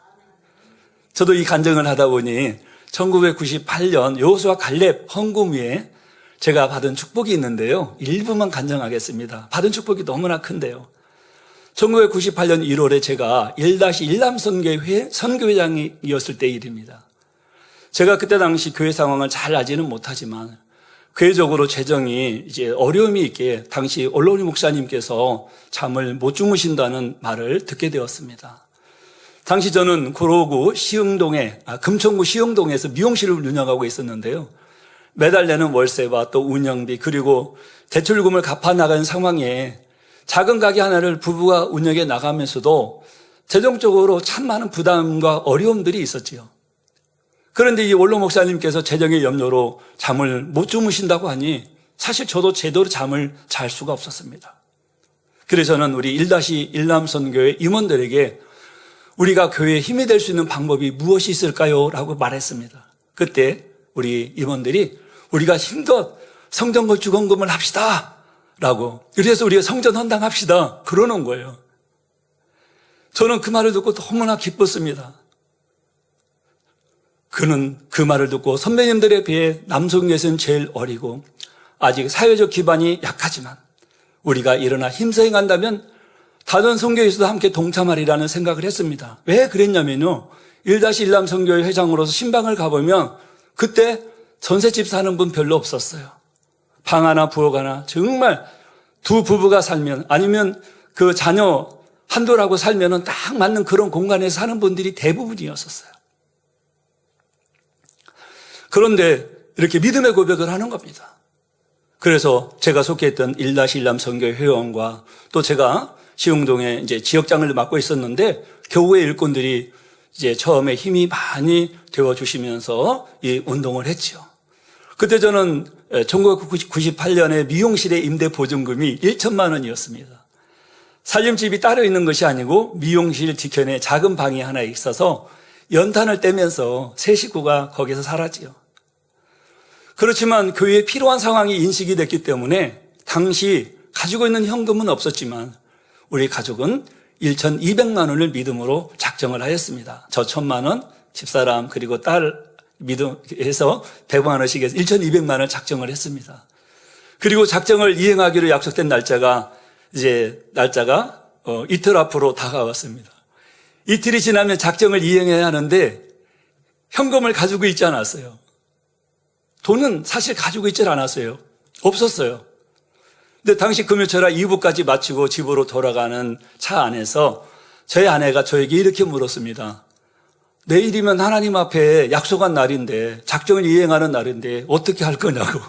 저도 이 간증을 하다 보니 1998년 여호수아 갈렙 헌금 위에 제가 받은 축복이 있는데요. 일부만 간증하겠습니다. 받은 축복이 너무나 큰데요. 1998년 1월에 제가 1-1남 선교회장이었을 때 일입니다. 제가 그때 당시 교회 상황을 잘 알지는 못하지만 교회적으로 재정이 이제 어려움이 있게 당시 올로리 목사님께서 잠을 못 주무신다는 말을 듣게 되었습니다. 당시 저는 구로구 금천구 시흥동에서 미용실을 운영하고 있었는데요. 매달 내는 월세와 또 운영비 그리고 대출금을 갚아 나가는 상황에 작은 가게 하나를 부부가 운영해 나가면서도 재정적으로 참 많은 부담과 어려움들이 있었지요. 그런데 이 원로 목사님께서 재정의 염려로 잠을 못 주무신다고 하니 사실 저도 제대로 잠을 잘 수가 없었습니다. 그래서 저는 우리 1-1남 선교회 임원들에게 우리가 교회에 힘이 될 수 있는 방법이 무엇이 있을까요? 라고 말했습니다. 그때 우리 임원들이 우리가 힘껏 성전 건축 헌금을 합시다 라고, 그래서 우리가 성전 헌당합시다 그러는 거예요. 저는 그 말을 듣고 너무나 기뻤습니다. 그는 그 말을 듣고 선배님들에 비해 남성에서는 제일 어리고 아직 사회적 기반이 약하지만 우리가 일어나 힘써 행한다면 다른 선교에서도 함께 동참하리라는 생각을 했습니다. 왜 그랬냐면요. 1-1람 선교회 회장으로서 신방을 가보면 그때 전셋집 사는 분 별로 없었어요. 방 하나 부엌 하나 정말 두 부부가 살면 아니면 그 자녀 한둘하고 살면은 딱 맞는 그런 공간에서 사는 분들이 대부분이었었어요. 그런데 이렇게 믿음의 고백을 하는 겁니다. 그래서 제가 속해했던 1-1람 선교회 회원과 또 제가 시흥동에 이제 지역장을 맡고 있었는데 교회 일꾼들이 이제 처음에 힘이 많이 되어 주시면서 이 운동을 했죠. 그때 저는 1998년에 미용실의 임대 보증금이 1천만 원이었습니다. 살림집이 따로 있는 것이 아니고 미용실 뒤편에 작은 방이 하나 있어서 연탄을 떼면서 세 식구가 거기서 살았지요. 그렇지만 교회에 필요한 상황이 인식이 됐기 때문에 당시 가지고 있는 현금은 없었지만 우리 가족은 1,200만 원을 믿음으로 작정을 하였습니다. 저 1,000만 원, 집사람 그리고 딸 믿음해서 100만 원씩 해서 1,200만 원을 작정을 했습니다. 그리고 작정을 이행하기로 약속된 날짜가 이틀 앞으로 다가왔습니다. 이틀이 지나면 작정을 이행해야 하는데 현금을 가지고 있지 않았어요. 돈은 사실 가지고 있질 않았어요. 없었어요. 근데 당시 금요철아 2부까지 마치고 집으로 돌아가는 차 안에서 저희 아내가 저에게 이렇게 물었습니다. 내일이면 하나님 앞에 약속한 날인데 작정을 이행하는 날인데 어떻게 할 거냐고.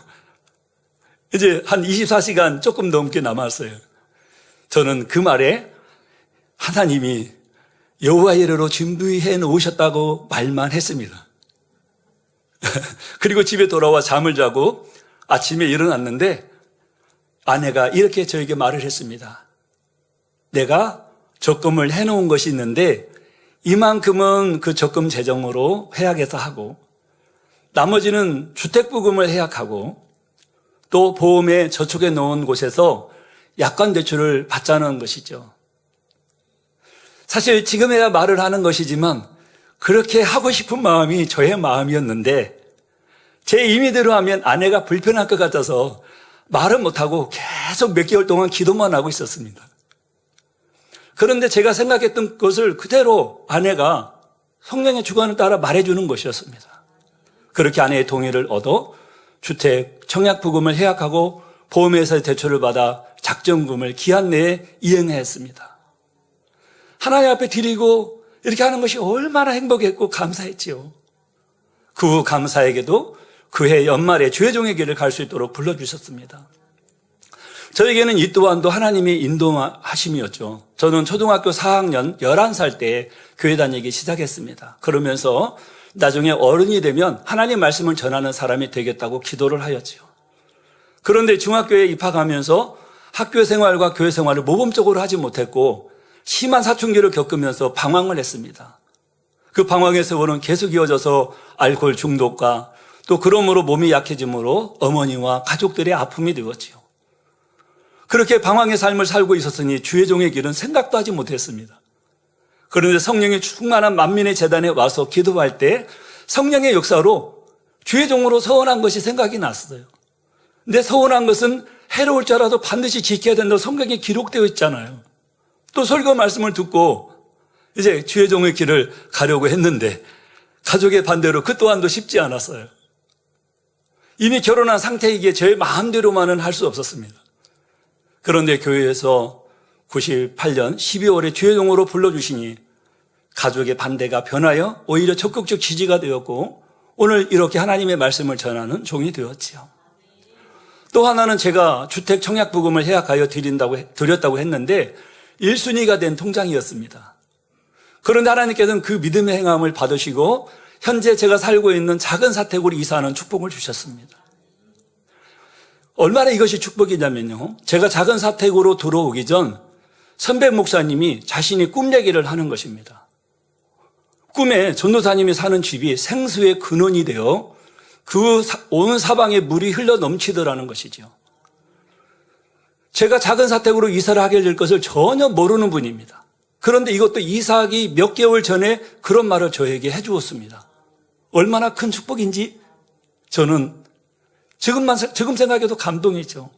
이제 한 24시간 조금 넘게 남았어요. 저는 그 말에 하나님이 여호와 이르로 준비해 놓으셨다고 말만 했습니다. 그리고 집에 돌아와 잠을 자고 아침에 일어났는데 아내가 이렇게 저에게 말을 했습니다. 내가 적금을 해놓은 것이 있는데 이만큼은 그 적금 재정으로 해약해서 하고 나머지는 주택부금을 해약하고 또 보험에 저축해 놓은 곳에서 약관 대출을 받자는 것이죠. 사실 지금에야 말을 하는 것이지만 그렇게 하고 싶은 마음이 저의 마음이었는데 제 임의대로 하면 아내가 불편할 것 같아서 말은 못하고 계속 몇 개월 동안 기도만 하고 있었습니다. 그런데 제가 생각했던 것을 그대로 아내가 성령의 주관을 따라 말해주는 것이었습니다. 그렇게 아내의 동의를 얻어 주택, 청약부금을 해약하고 보험회사의 대출을 받아 작정금을 기한 내에 이행했습니다. 하나님 앞에 드리고 이렇게 하는 것이 얼마나 행복했고 감사했지요. 그 감사에게도 그해 연말에 주의종의 길을 갈 수 있도록 불러주셨습니다. 저에게는 이 또한도 하나님의 인도하심이었죠. 저는 초등학교 4학년 11살 때 교회 다니기 시작했습니다. 그러면서 나중에 어른이 되면 하나님 말씀을 전하는 사람이 되겠다고 기도를 하였죠. 그런데 중학교에 입학하면서 학교 생활과 교회 생활을 모범적으로 하지 못했고 심한 사춘기를 겪으면서 방황을 했습니다. 그 방황의 세월은 계속 이어져서 알코올 중독과 또 그러므로 몸이 약해짐으로 어머니와 가족들의 아픔이 되었지요. 그렇게 방황의 삶을 살고 있었으니 주의 종의 길은 생각도 하지 못했습니다. 그런데 성령의 충만한 만민의 재단에 와서 기도할 때 성령의 역사로 주의 종으로 서원한 것이 생각이 났어요. 근데 서원한 것은 해로울 자라도 반드시 지켜야 된다고 성경에 기록되어 있잖아요. 또 설교 말씀을 듣고 이제 주의 종의 길을 가려고 했는데 가족의 반대로 그 또한도 쉽지 않았어요. 이미 결혼한 상태이기에 제 마음대로만은 할 수 없었습니다. 그런데 교회에서 98년 12월에 주의 종으로 불러주시니 가족의 반대가 변하여 오히려 적극적 지지가 되었고 오늘 이렇게 하나님의 말씀을 전하는 종이 되었지요. 또 하나는 제가 주택 청약부금을 해약하여 드렸다고 했는데 1순위가 된 통장이었습니다. 그런데 하나님께서는 그 믿음의 행함을 받으시고 현재 제가 살고 있는 작은 사택으로 이사하는 축복을 주셨습니다. 얼마나 이것이 축복이냐면요. 제가 작은 사택으로 들어오기 전 선배 목사님이 자신이 꿈 얘기를 하는 것입니다. 꿈에 전도사님이 사는 집이 생수의 근원이 되어 그 온 사방에 물이 흘러 넘치더라는 것이죠. 제가 작은 사택으로 이사를 하게 될 것을 전혀 모르는 분입니다. 그런데 이것도 이사하기 몇 개월 전에 그런 말을 저에게 해주었습니다. 얼마나 큰 축복인지 저는 지금 생각해도 감동이죠.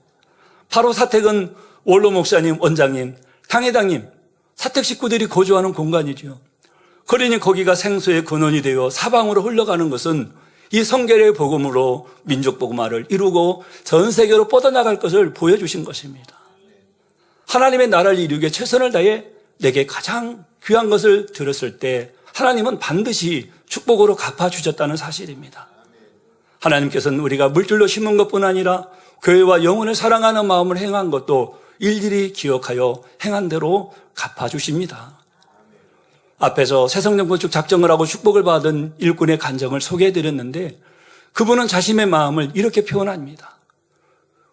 바로 사택은 원로 목사님, 원장님, 당회장님, 사택 식구들이 거주하는 공간이죠. 그러니 거기가 생수의 근원이 되어 사방으로 흘러가는 것은 이 성결의 복음으로 민족 복음화를 이루고 전 세계로 뻗어나갈 것을 보여주신 것입니다. 하나님의 나라를 이루기에 최선을 다해 내게 가장 귀한 것을 들었을 때 하나님은 반드시 축복으로 갚아주셨다는 사실입니다. 하나님께서는 우리가 물질로 심은 것뿐 아니라 교회와 영혼을 사랑하는 마음을 행한 것도 일일이 기억하여 행한 대로 갚아주십니다. 앞에서 새성전건축 작정을 하고 축복을 받은 일꾼의 간증을 소개해드렸는데 그분은 자신의 마음을 이렇게 표현합니다.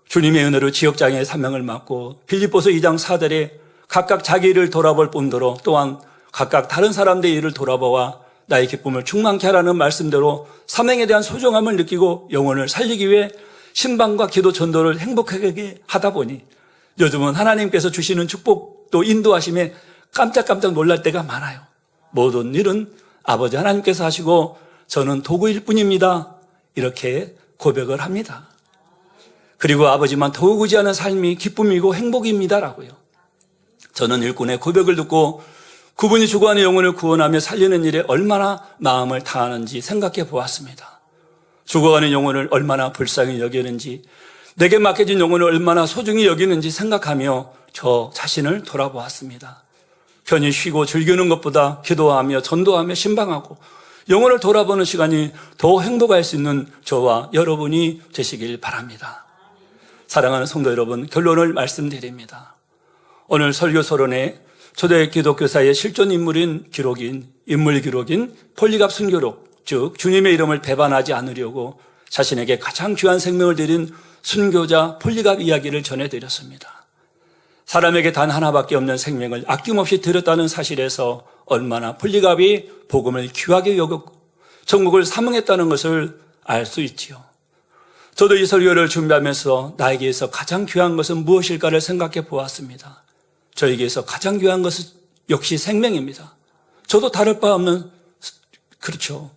주님의 은혜로 지역장애의 사명을 맡고 빌립보서 2장 4절에 각각 자기 일을 돌아볼 뿐더러 또한 각각 다른 사람들의 일을 돌아보아 나의 기쁨을 충만케 하라는 말씀대로 사명에 대한 소중함을 느끼고 영혼을 살리기 위해 신방과 기도 전도를 행복하게 하다 보니 요즘은 하나님께서 주시는 축복도 인도하심에 깜짝깜짝 놀랄 때가 많아요. 모든 일은 아버지 하나님께서 하시고 저는 도구일 뿐입니다. 이렇게 고백을 합니다. 그리고 아버지만 더욱 의지하는 삶이 기쁨이고 행복입니다라고요. 저는 일꾼의 고백을 듣고 그분이 죽어가는 영혼을 구원하며 살리는 일에 얼마나 마음을 다하는지 생각해 보았습니다. 죽어가는 영혼을 얼마나 불쌍히 여기는지, 내게 맡겨진 영혼을 얼마나 소중히 여기는지 생각하며 저 자신을 돌아보았습니다. 편히 쉬고 즐기는 것보다 기도하며 전도하며 신방하고 영혼을 돌아보는 시간이 더 행복할 수 있는 저와 여러분이 되시길 바랍니다. 사랑하는 성도 여러분, 결론을 말씀드립니다. 오늘 설교 서론에 초대 기독교사의 실존 인물 기록인 폴리갑 순교록, 즉 주님의 이름을 배반하지 않으려고 자신에게 가장 귀한 생명을 드린 순교자 폴리갑 이야기를 전해드렸습니다. 사람에게 단 하나밖에 없는 생명을 아낌없이 드렸다는 사실에서 얼마나 폴리갑이 복음을 귀하게 여겼고 천국을 사명했다는 것을 알 수 있지요. 저도 이 설교를 준비하면서 나에게서 가장 귀한 것은 무엇일까를 생각해 보았습니다. 저에게서 가장 귀한 것은 역시 생명입니다. 저도 다를 바 없는, 그렇죠.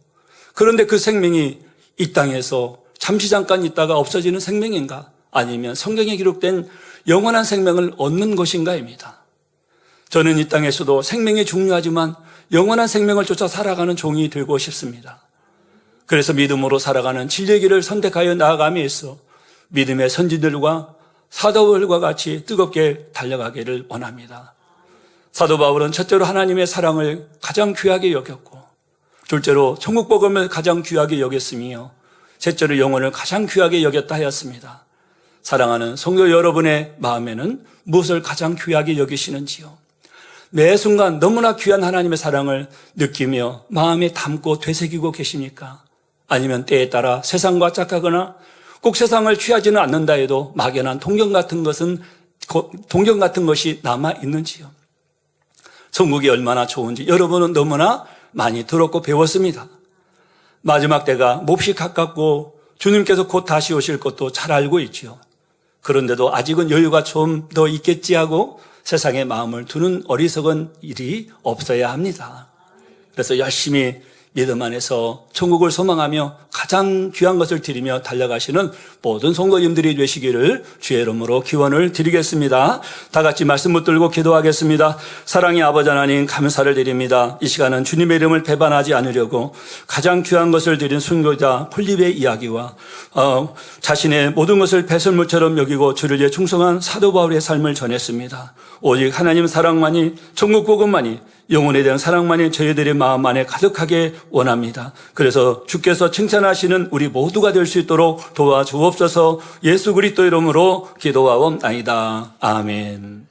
그런데 그 생명이 이 땅에서 잠시 잠깐 있다가 없어지는 생명인가? 아니면 성경에 기록된 영원한 생명을 얻는 것인가입니다. 저는 이 땅에서도 생명이 중요하지만 영원한 생명을 쫓아 살아가는 종이 되고 싶습니다. 그래서 믿음으로 살아가는 진리의 길을 선택하여 나아감에 있어 믿음의 선지들과 사도들과 같이 뜨겁게 달려가기를 원합니다. 사도 바울은 첫째로 하나님의 사랑을 가장 귀하게 여겼고, 둘째로 천국 복음을 가장 귀하게 여겼으며, 셋째로 영혼을 가장 귀하게 여겼다 하였습니다. 사랑하는 성도 여러분의 마음에는 무엇을 가장 귀하게 여기시는지요? 매 순간 너무나 귀한 하나님의 사랑을 느끼며 마음에 담고 되새기고 계십니까? 아니면 때에 따라 세상과 짝하거나 꼭 세상을 취하지는 않는다 해도 막연한 동경 같은 것이 남아 있는지요? 천국이 얼마나 좋은지 여러분은 너무나 많이 들었고 배웠습니다. 마지막 때가 몹시 가깝고 주님께서 곧 다시 오실 것도 잘 알고 있지요. 그런데도 아직은 여유가 좀 더 있겠지 하고 세상에 마음을 두는 어리석은 일이 없어야 합니다. 그래서 열심히 믿음 안에서 천국을 소망하며 가장 귀한 것을 드리며 달려가시는 모든 성도님들이 되시기를 주의 이름으로 기원을 드리겠습니다. 다 같이 말씀 붙들고 기도하겠습니다. 사랑의 아버지 하나님, 감사를 드립니다. 이 시간은 주님의 이름을 배반하지 않으려고 가장 귀한 것을 드린 순교자 폴립의 이야기와 자신의 모든 것을 배설물처럼 여기고 주를 위해 충성한 사도 바울의 삶을 전했습니다. 오직 하나님 사랑만이, 천국 복음만이, 영혼에 대한 사랑만이 저희들의 마음 안에 가득하게 원합니다. 그래서 주께서 칭찬하시는 우리 모두가 될 수 있도록 도와주옵소서. 예수 그리스도 이름으로 기도하옵나이다. 아멘.